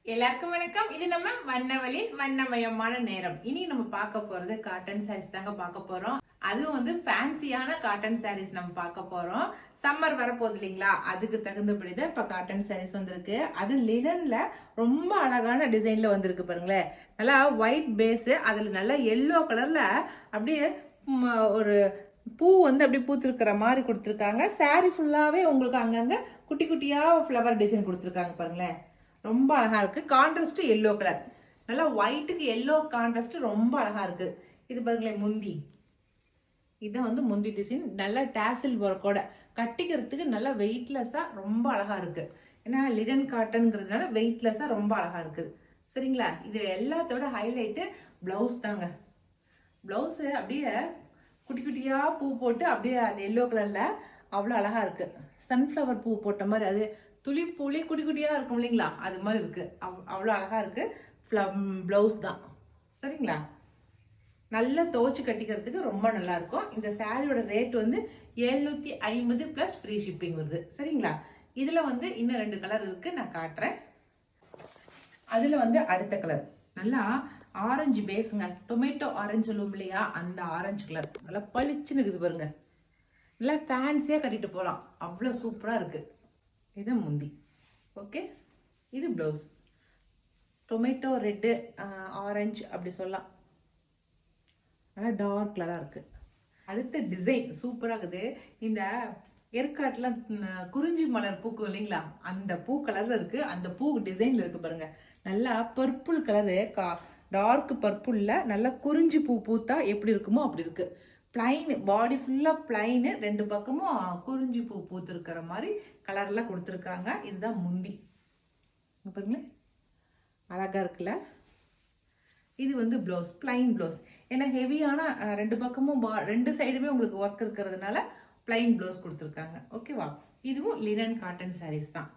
எல்லாருக்கும் வணக்கம். இது நம்ம வண்ணவழின் வண்ணமயமான நேரம். இனி நம்ம பார்க்க போறது காட்டன் சாரீஸ் தாங்க பார்க்க போறோம். அதுவும் வந்து ஃபேன்சியான காட்டன் சாரீஸ் நம்ம பார்க்க போறோம். சம்மர் வரப்போகுது இல்லைங்களா, அதுக்கு தகுந்தபடி தான் இப்ப காட்டன் சாரீஸ் வந்திருக்கு. அது லினன்ல ரொம்ப அழகான டிசைன்ல வந்திருக்கு பாருங்களேன். நல்லா ஒயிட் பேஸ், அதுல நல்லா எல்லோ கலர்ல அப்படியே ஒரு பூ வந்து அப்படியே பூத்திருக்கிற மாதிரி கொடுத்துருக்காங்க. சாரீ ஃபுல்லாவே உங்களுக்கு அங்கங்க குட்டி குட்டியா ஃப்ளவர் டிசைன் கொடுத்துருக்காங்க பாருங்களேன். ரொம்ப அழகா இருக்கு. கான்ட்ராஸ்ட் எல்லோ கலர், நல்லா ஒயிட்டுக்கு எல்லோ கான்ட்ராஸ்ட் ரொம்ப அழகா இருக்கு. இது பாருங்களேன் முந்தி, இதான் வந்து முந்தி டிசைன். நல்லா டாசில் ஒர்க்கோட கட்டிக்கிறதுக்கு நல்லா வெயிட்லெஸ்ஸா ரொம்ப அழகா இருக்கு. ஏன்னா லினன் காட்டன்ங்கிறதுனால வெயிட்லெஸ்ஸா ரொம்ப அழகா இருக்குது. சரிங்களா, இது எல்லாத்தோட ஹைலைட்டு பிளவுஸ் தாங்க. பிளவுஸ் அப்படியே குட்டி குட்டியா பூ போட்டு அப்படியே அது எல்லோ கலர்ல அவ்வளோ அழகா இருக்கு. சன்ஃப்ளவர் பூ போட்ட மாதிரி, அது துளி பூலி குட்டி குட்டியா இருக்கும் இல்லைங்களா, அது மாதிரி இருக்கு. அவ்வளோ அழகா இருக்கு. பிளவுஸ் தான். சரிங்களா, நல்லா துவச்சு கட்டிக்கிறதுக்கு ரொம்ப நல்லா இருக்கும். இந்த சாரியோட ரேட் வந்து 750 பிளஸ் ஃப்ரீ ஷிப்பிங் வருது. சரிங்களா, இதுல வந்து இன்னும் 2 கலர் இருக்கு, நான் காட்டுறேன். அதுல வந்து அடுத்த கலர் நல்லா ஆரஞ்சு பேஸுங்க. டொமேட்டோ ஆரஞ்சு சொல்லுவோம் இல்லையா, அந்த ஆரஞ்சு கலர் நல்லா பளிச்சுன்னு இருக்குது பாருங்க. நல்லா ஃபேன்சியா கட்டிட்டு போகலாம், அவ்வளோ சூப்பரா இருக்கு. இது முந்தி. ஓகே, இது பிளவுஸ். டொமேட்டோ ரெட்டு ஆரஞ்சு அப்படி சொல்லலாம், நல்லா டார்க் கலராக இருக்கு. அடுத்த டிசைன் சூப்பராக இருக்குது. இந்த ஏற்காட்டில் குறிஞ்சி மலர் பூக்கும் இல்லைங்களா, அந்த பூ கலர்ல இருக்கு. அந்த பூ டிசைன்ல இருக்கு பாருங்க. நல்லா பர்பிள் கலரு, டார்க் பர்பிள்ல நல்லா குறிஞ்சி பூ பூத்தா எப்படி இருக்குமோ அப்படி இருக்கு. பிளைன் பாடி ஃபுல்லாக பிளைனு, 2 பக்கமும் குறிஞ்சி பூ பூத்துருக்கிற மாதிரி கலர்லாம் கொடுத்துருக்காங்க. இதுதான் முந்தி பாருங்களேன், அழகா இருக்குல்ல. இது வந்து ப்ளவுஸ், பிளைன் ப்ளவுஸ். ஏன்னா ஹெவியான 2 பக்கமும் 2 சைடுமே உங்களுக்கு ஒர்க் இருக்கிறதுனால பிளைன் ப்ளவுஸ் கொடுத்துருக்காங்க. ஓகேவா, இதுவும் லினன் காட்டன் சாரீஸ் தான்.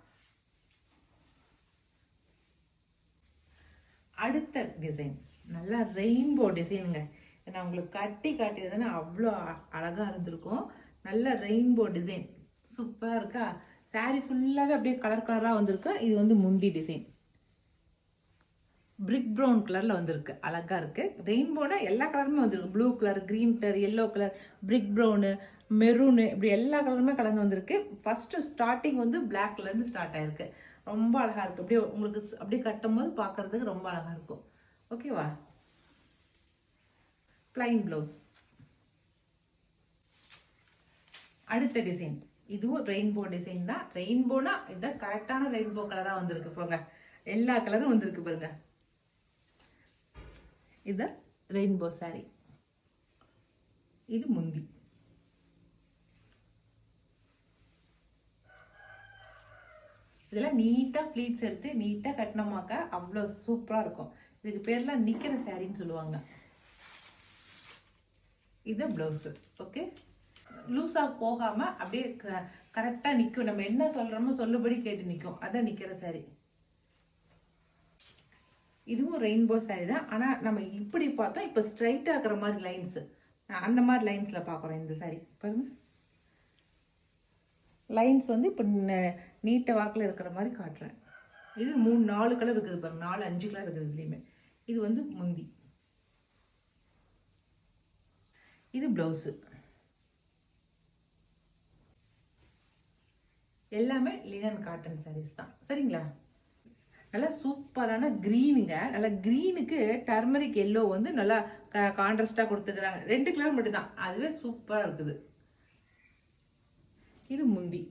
அடுத்த டிசைன் நல்லா ரெயின்போ டிசைனுங்க. நான் உங்களுக்கு கட்டி காட்டியதுன்னா அவ்வளோ அழகாக இருந்திருக்கும். நல்ல ரெயின்போ டிசைன் சூப்பராக இருக்கா. சாரீ ஃபுல்லாகவே அப்படியே கலர் கலராக வந்திருக்கு. இது வந்து முந்தி டிசைன், பிரிக் ப்ரௌன் கலரில் வந்திருக்கு, அழகாக இருக்குது. ரெயின்போனா எல்லா கலருமே வந்திருக்கு. Blue colour, green colour, yellow colour, brick brown, maroon, இப்படி எல்லா கலருமே கலந்து வந்திருக்கு. ஃபஸ்ட்டு ஸ்டார்டிங் வந்து பிளாக்லேருந்து ஸ்டார்ட் ஆகிருக்கு. ரொம்ப அழகாக இருக்குது. அப்படியே உங்களுக்கு அப்படியே கட்டும் போது பார்க்குறதுக்கு ரொம்ப அழகாக இருக்கும். ஓகேவா, பிளைன் பிளவுஸ். அடுத்த டிசைன் இதுவும் ரெயின்போ டிசைன் தான். ரெயின்போனா இதுதான் கரெக்டான ரெயின்போ கலரா வந்திருக்கு போங்க. எல்லா கலரும் வந்திருக்கு பாருங்க. இது ரெயின்போ சாரி, இது முந்தி. இதெல்லாம் நீட்டா ப்ளீட்ஸ் எடுத்து நீட்டா கட்டினமாக்கா அவ்வளோ சூப்பரா இருக்கும். இதுக்கு பேர்லாம் நிக்கிற சாரின்னு சொல்லுவாங்க. இது பிளவுஸ். ஓகே, லூஸாக போகாம அப்படியே கரெக்டாக நிற்கும். நம்ம என்ன சொல்றோமோ சொல்லுபடி கேட்டு நிற்கும். அதான் நிற்கிற சாரி. இதுவும் ரெயின்போ சாரி தான். ஆனால் நம்ம இப்படி பார்த்தோம், இப்போ ஸ்ட்ரைட் ஆகிற மாதிரி லைன்ஸ், அந்த மாதிரி லைன்ஸில் பார்க்குறோம். இந்த சாரி பாருங்க, லைன்ஸ் வந்து இப்போ நீட்ட வாக்கில் இருக்கிற மாதிரி காட்டுறேன். இது 3-4 கலர் இருக்குது பாருங்க, 4-5 கலர் இருக்குது இதுலேயுமே. இது வந்து முந்தி, இது பிளவுஸ். எல்லாமே லினன் காட்டன் சாரீஸ் தான். சரிங்களா, நல்லா சூப்பரான கிரீனுங்க. நல்லா கிரீனுக்கு டர்மரிக் எல்லோ வந்து நல்லா கான்ட்ராஸ்டா கொடுத்துக்கிறாங்க. 2 கலர் மட்டும் தான், அதுவே சூப்பரா இருக்குது. இது முந்தி,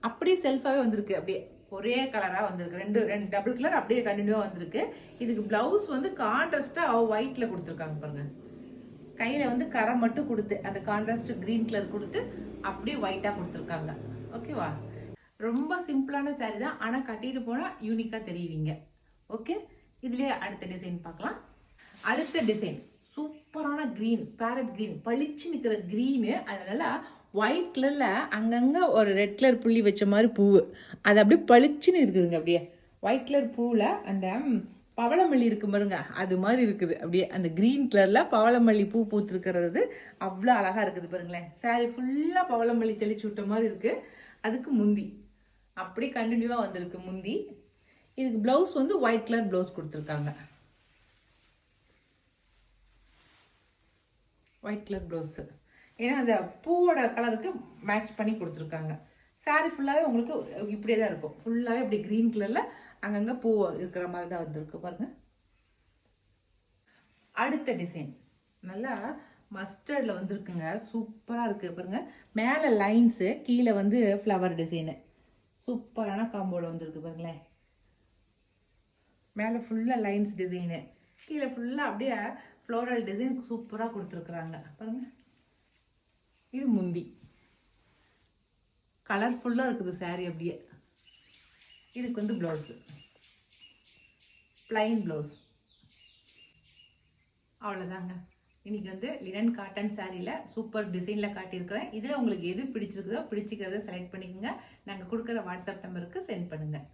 அப்படியே செல்ஃபாவே வந்திருக்கு. அப்படியே ஒரே கலரா வந்திருக்கு. 2 டபுள் கலர் அப்படியே கண்டினியூவா வந்திருக்கு. இதுக்கு பிளவுஸ் வந்து கான்ட்ராஸ்டா ஒயிட்ல கொடுத்துருக்காங்க பாருங்க. கையில வந்து கரை மட்டும் கொடுத்து அந்த கான்ட்ராஸ்ட் கிரீன் கலர் கொடுத்து அப்படியே ஒயிட்டா கொடுத்துருக்காங்க. ஓகேவா, ரொம்ப சிம்பிளான சாரி தான், ஆனா கட்டிட்டு போனா யூனிக்கா தெரியுவீங்க. ஓகே, இதுலயே அடுத்த டிசைன் பார்க்கலாம். அடுத்த டிசைன் சூப்பரான கிரீன், பேரட் கிரீன், பளிச்சு நிக்கிற கிரீனு. அதனால ஒயிட் கலர்ல அங்கங்க ஒரு ரெட் கலர் புள்ளி வச்ச மாதிரி பூவு, அது அப்படியே பளிச்சுன்னு இருக்குதுங்க. அப்படியே ஒயிட் கலர் பூவில் அந்த பவளமல்லி இருக்கு பாருங்க, அது மாதிரி இருக்குது. அப்படியே அந்த கிரீன் கலர்ல பவளமல்லி பூ பூத்துருக்கிறது அவ்வளோ அழகா இருக்குது பாருங்களேன். சாரி ஃபுல்லா பவளமல்லி தெளிச்சு விட்ட மாதிரி இருக்கு. அதுக்கு முந்தி அப்படி கண்டினியூவா வந்திருக்கு முந்தி. இதுக்கு ப்ளவுஸ் வந்து ஒயிட் கலர் ப்ளவுஸ் கொடுத்துருக்காங்க. ஒயிட் கலர் ப்ளவுஸு, ஏன்னா அந்த பூவோட கலருக்கு மேட்ச் பண்ணி கொடுத்துருக்காங்க. சாரீ ஃபுல்லாகவே உங்களுக்கு இப்படியே தான் இருக்கும். ஃபுல்லாகவே இப்படி க்ரீன் கலரில் அங்கங்கே பூ இருக்கிற மாதிரி தான் வந்துருக்கு பாருங்கள். அடுத்த டிசைன் நல்லா மஸ்டர்டில் வந்துருக்குங்க. சூப்பராக இருக்குது பாருங்கள். மேலே லைன்ஸு, கீழே வந்து ஃப்ளவர் டிசைனு. சூப்பரான காம்போவில் வந்துருக்கு பாருங்களேன். மேலே ஃபுல்லாக லைன்ஸ் டிசைனு, கீழே ஃபுல்லாக அப்படியே ஃப்ளோரல் டிசைன் சூப்பராக கொடுத்துருக்குறாங்க பாருங்கள். இது முந்தி கலர்ஃபுல்லாக இருக்குது சாரீ அப்படியே. இதுக்கு வந்து ப்ளவுஸு ப்ளைன் ப்ளவுஸ். அவ்வளோதாங்க. இன்றைக்கி வந்து லினன் காட்டன் சாரியில் சூப்பர் டிசைனில் காட்டியிருக்கிறேன். இதில் உங்களுக்கு எது பிடிச்சிருக்குதோ பிடிச்சிக்கிறத செலக்ட் பண்ணிக்கோங்க. நாங்கள் கொடுக்குற வாட்ஸ்அப் நம்பருக்கு சென்ட் பண்ணுங்கள்.